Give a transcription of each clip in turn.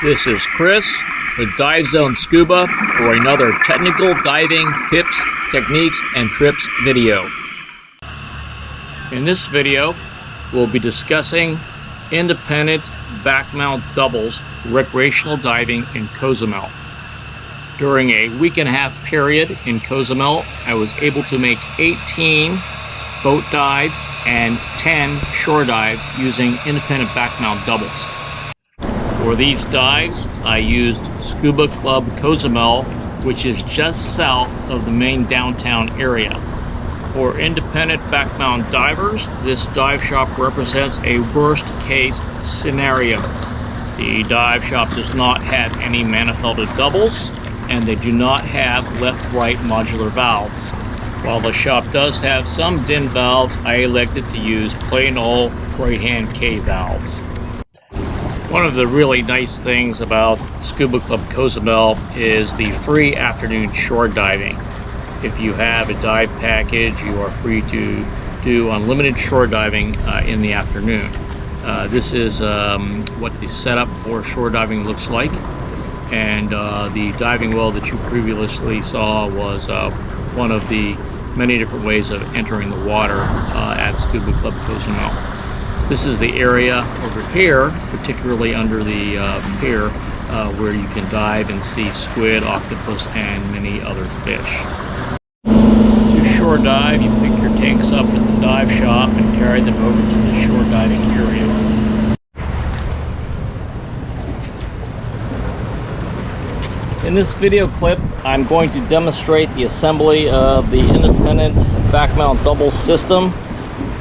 This is Chris with Dive Zone Scuba for another technical diving tips, techniques, and trips video. In this video, we'll be discussing independent backmount doubles recreational diving in Cozumel. During a week-and-a-half period in Cozumel, I was able to make 18 boat dives and 10 shore dives using independent backmount doubles. For these dives, I used Scuba Club Cozumel, which is just south of the main downtown area. For independent backmount divers, this dive shop represents a worst-case scenario. The dive shop does not have any manifolded doubles, and they do not have left-right modular valves. While the shop does have some DIN valves, I elected to use plain old right-hand K valves. One of the really nice things about Scuba Club Cozumel is the free afternoon shore diving. If you have a dive package, you are free to do unlimited shore diving in the afternoon. This is what the setup for shore diving looks like. And the diving well that you previously saw was one of the many different ways of entering the water at Scuba Club Cozumel. This is the area over here, particularly under the pier, where you can dive and see squid, octopus, and many other fish. To shore dive, you pick your tanks up at the dive shop and carry them over to the shore diving area. In this video clip, I'm going to demonstrate the assembly of the independent backmount double system.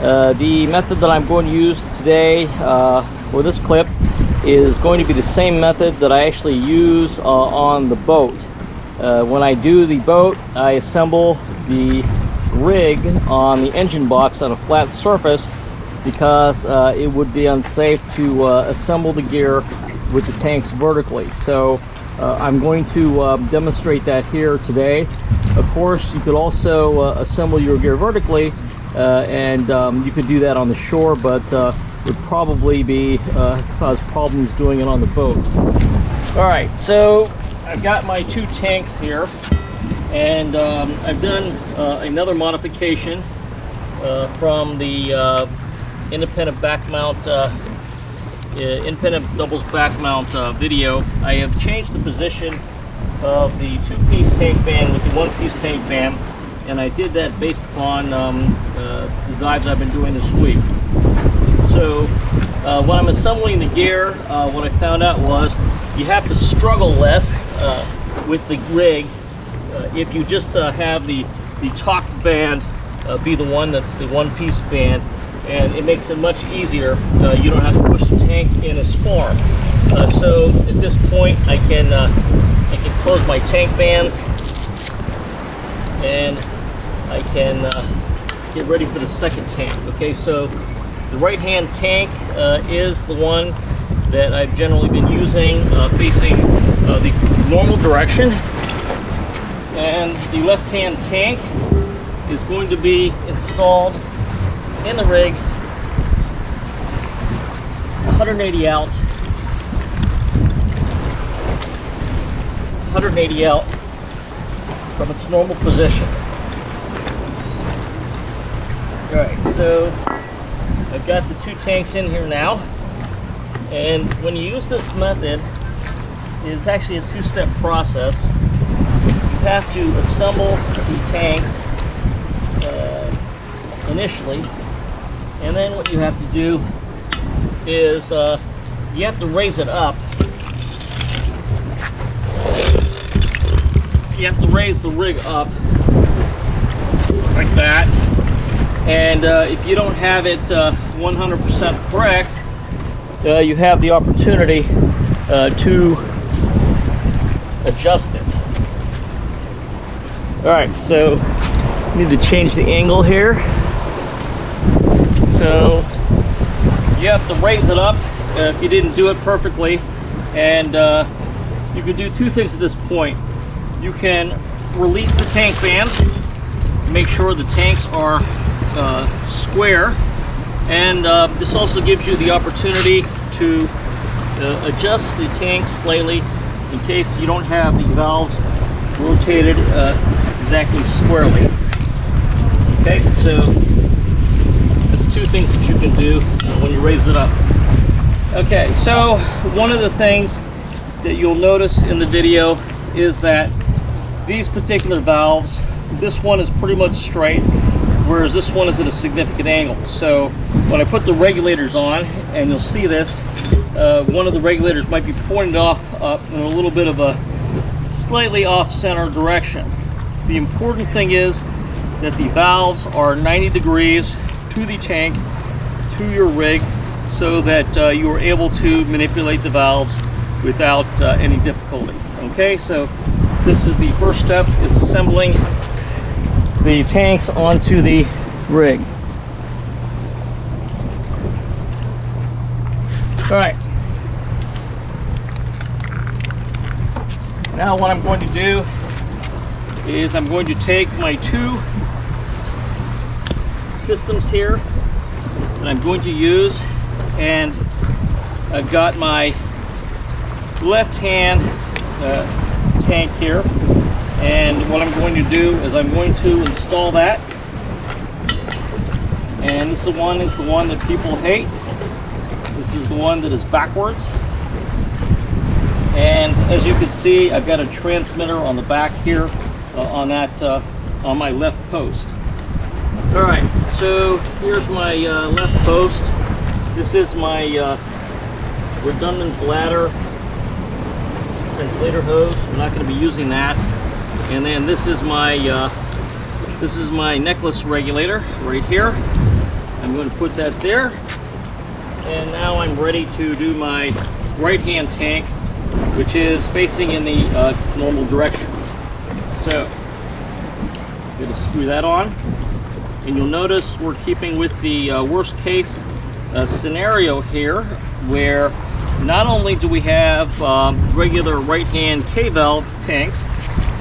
The method that I'm going to use today for this clip is going to be the same method that I actually use on the boat. When I do the boat, I assemble the rig on the engine box on a flat surface because it would be unsafe to assemble the gear with the tanks vertically. So I'm going to demonstrate that here today. Of course, you could also assemble your gear vertically, and you could do that on the shore, but would probably be cause problems doing it on the boat. All right, so I've got my two tanks here, and I've done another modification from the independent backmount independent doubles backmount video. I have changed the position of the two-piece tank band with the one-piece tank band, and I did that based upon the dives I've been doing this week. So when I'm assembling the gear, what I found out was you have to struggle less with the rig if you just have the top band be the one that's the one-piece band, and it makes it much easier. You don't have to push the tank in as far. So at this point, I can close my tank bands, and I can get ready for the second tank. Okay, so the right-hand tank is the one that I've generally been using, facing the normal direction, and the left-hand tank is going to be installed in the rig 180 out, 180 out from its normal position. Alright, so I've got the two tanks in here now, and when you use this method, it's actually a two-step process. You have to assemble the tanks initially, and then what you have to do is you have to raise it up. You have to raise the rig up like that, and if you don't have it 100% correct, you have the opportunity to adjust it. Alright, so I need to change the angle here. So you have to raise it up if you didn't do it perfectly, and you can do two things at this point. You can release the tank bands to make sure the tanks are square, and this also gives you the opportunity to adjust the tank slightly in case you don't have the valves rotated exactly squarely. Okay, so that's two things that you can do when you raise it up. Okay, so one of the things that you'll notice in the video is that these particular valves, this one is pretty much straight, whereas this one is at a significant angle. So when I put the regulators on, and you'll see this, one of the regulators might be pointed off up in a little bit of a slightly off-center direction. The important thing is that the valves are 90 degrees to the tank, to your rig, so that you are able to manipulate the valves without any difficulty. Okay, so this is the first step, is assembling the tanks onto the rig. All right. Now what I'm going to do is I'm going to take my two systems here that I'm going to use, and I've got my left hand tank here, and what I'm going to do is I'm going to install that, and this is the one that people hate. This is the one that is backwards, and as you can see, I've got a transmitter on the back here on my left post. All right, so here's my left post. This is my redundant bladder ventilator hose. I'm not going to be using that. And then this is my necklace regulator right here. I'm going to put that there. And now I'm ready to do my right-hand tank, which is facing in the normal direction. So I'm going to screw that on. And you'll notice we're keeping with the worst case scenario here, where not only do we have regular right-hand K-valve tanks,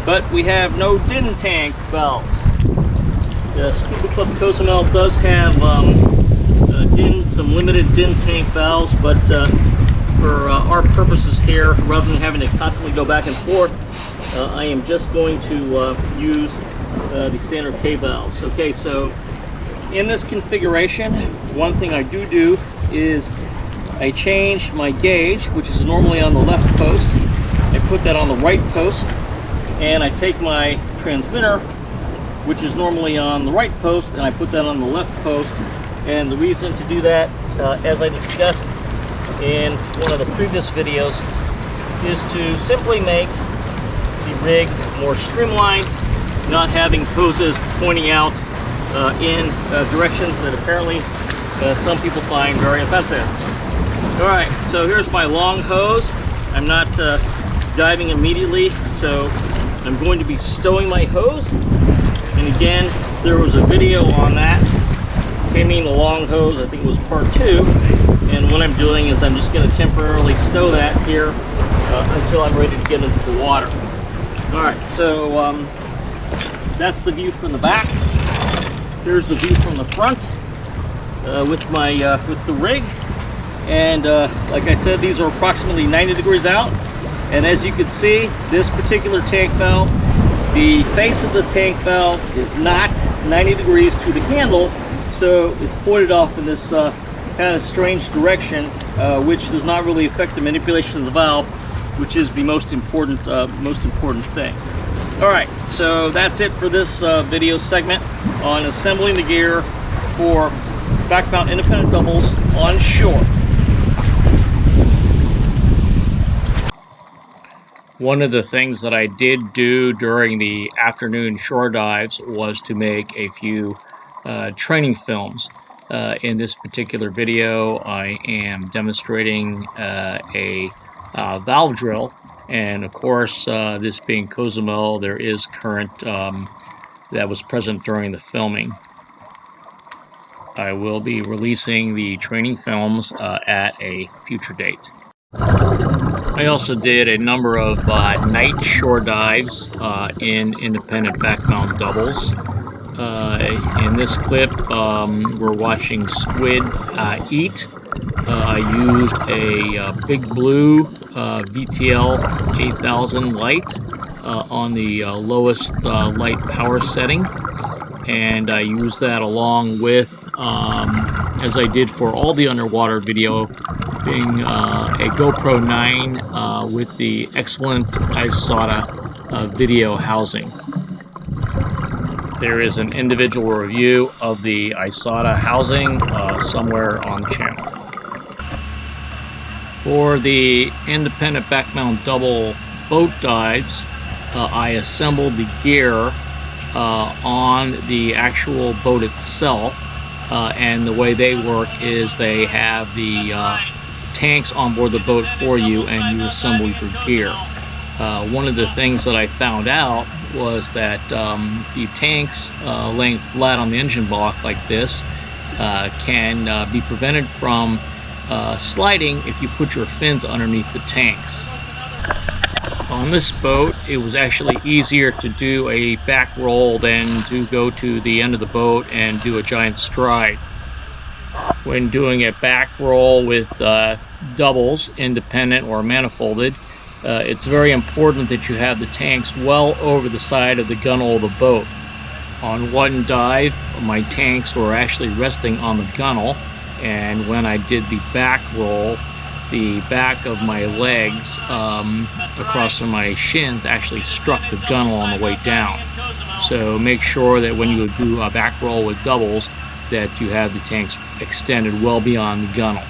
but we have no DIN tank valves. The Scuba Club Cozumel does have some limited DIN tank valves, but for our purposes here, rather than having to constantly go back and forth, I am just going to use the standard K valves. Okay, so in this configuration, one thing I do is I change my gauge, which is normally on the left post. I put that on the right post, and I take my transmitter, which is normally on the right post, and I put that on the left post. And the reason to do that, as I discussed in one of the previous videos, is to simply make the rig more streamlined, not having hoses pointing out in directions that apparently some people find very offensive. All right, so here's my long hose. I'm not diving immediately, so I'm going to be stowing my hose. And again, there was a video on that, taming the long hose. I think it was part 2. And what I'm doing is I'm just going to temporarily stow that here until I'm ready to get into the water. All right, so that's the view from the back. Here's the view from the front with the rig. And like I said, these are approximately 90 degrees out. And as you can see, this particular tank valve, the face of the tank valve is not 90 degrees to the handle, so it's pointed off in this kind of strange direction, which does not really affect the manipulation of the valve, which is the most important thing. All right, so that's it for this video segment on assembling the gear for Backmount independent doubles on shore. One of the things that I did do during the afternoon shore dives was to make a few training films. In this particular video, I am demonstrating a valve drill, and of course, this being Cozumel, there is current that was present during the filming. I will be releasing the training films at a future date. I also did a number of night shore dives in independent backmount doubles. In this clip, we're watching squid eat, I used a Big Blue VTL 8000 light on the lowest light power setting, and I used that along with, as I did for all the underwater video, being a GoPro 9 with the excellent ISATA video housing. There is an individual review of the ISATA housing somewhere on the channel. For the independent backmount double boat dives, I assembled the gear on the actual boat itself, and the way they work is they have the tanks on board the boat for you, and you assemble your gear. One of the things that I found out was that the tanks laying flat on the engine block like this can be prevented from sliding if you put your fins underneath the tanks. On this boat, it was actually easier to do a back roll than to go to the end of the boat and do a giant stride. When doing a back roll with doubles, independent or manifolded, it's very important that you have the tanks well over the side of the gunnel of the boat. On one dive, my tanks were actually resting on the gunnel, and when I did the back roll, the back of my legs across from my shins actually struck the gunnel on the way down. So make sure that when you do a back roll with doubles that you have the tanks extended well beyond the gunnel.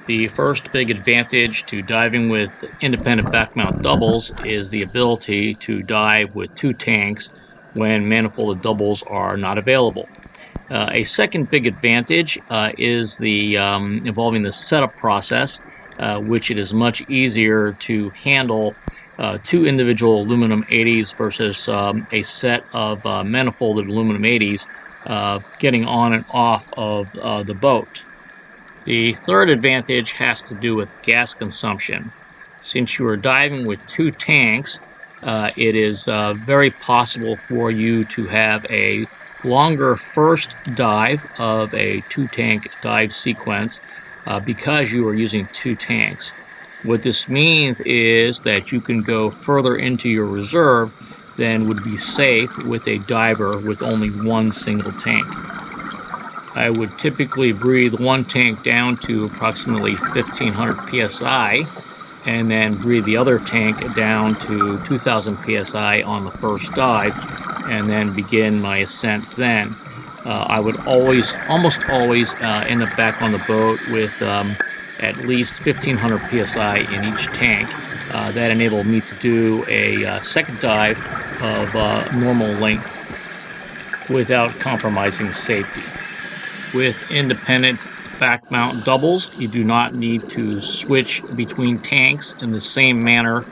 The first big advantage to diving with independent backmount doubles is the ability to dive with two tanks when manifolded doubles are not available. A second big advantage is the involving the setup process, which it is much easier to handle two individual aluminum 80s versus a set of manifolded aluminum 80s getting on and off of the boat. The third advantage has to do with gas consumption. Since you are diving with two tanks, it is very possible for you to have a longer first dive of a two-tank dive sequence because you are using two tanks. What this means is that you can go further into your reserve than would be safe with a diver with only one single tank. I would typically breathe one tank down to approximately 1500 psi and then breathe the other tank down to 2000 psi on the first dive, and then begin my ascent then. I would almost always end up back on the boat with at least 1500 psi in each tank. That enabled me to do a second dive of normal length without compromising safety. With independent backmount doubles, you do not need to switch between tanks in the same manner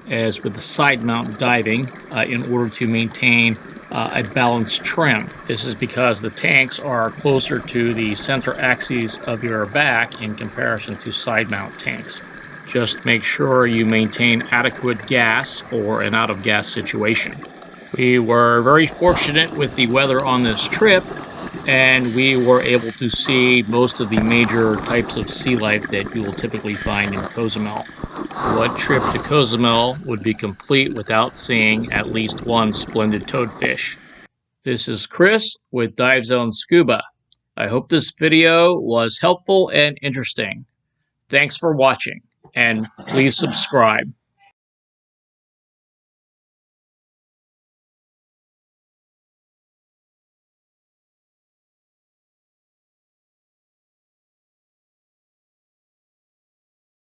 as with the side mount diving in order to maintain a balanced trim. This is because the tanks are closer to the center axes of your back in comparison to side mount tanks. Just make sure you maintain adequate gas for an out of gas situation. We were very fortunate with the weather on this trip, and we were able to see most of the major types of sea life that you will typically find in Cozumel. What trip to Cozumel would be complete without seeing at least one splendid toadfish? This is Chris with Dive Zone Scuba. I hope this video was helpful and interesting. Thanks for watching, and please subscribe.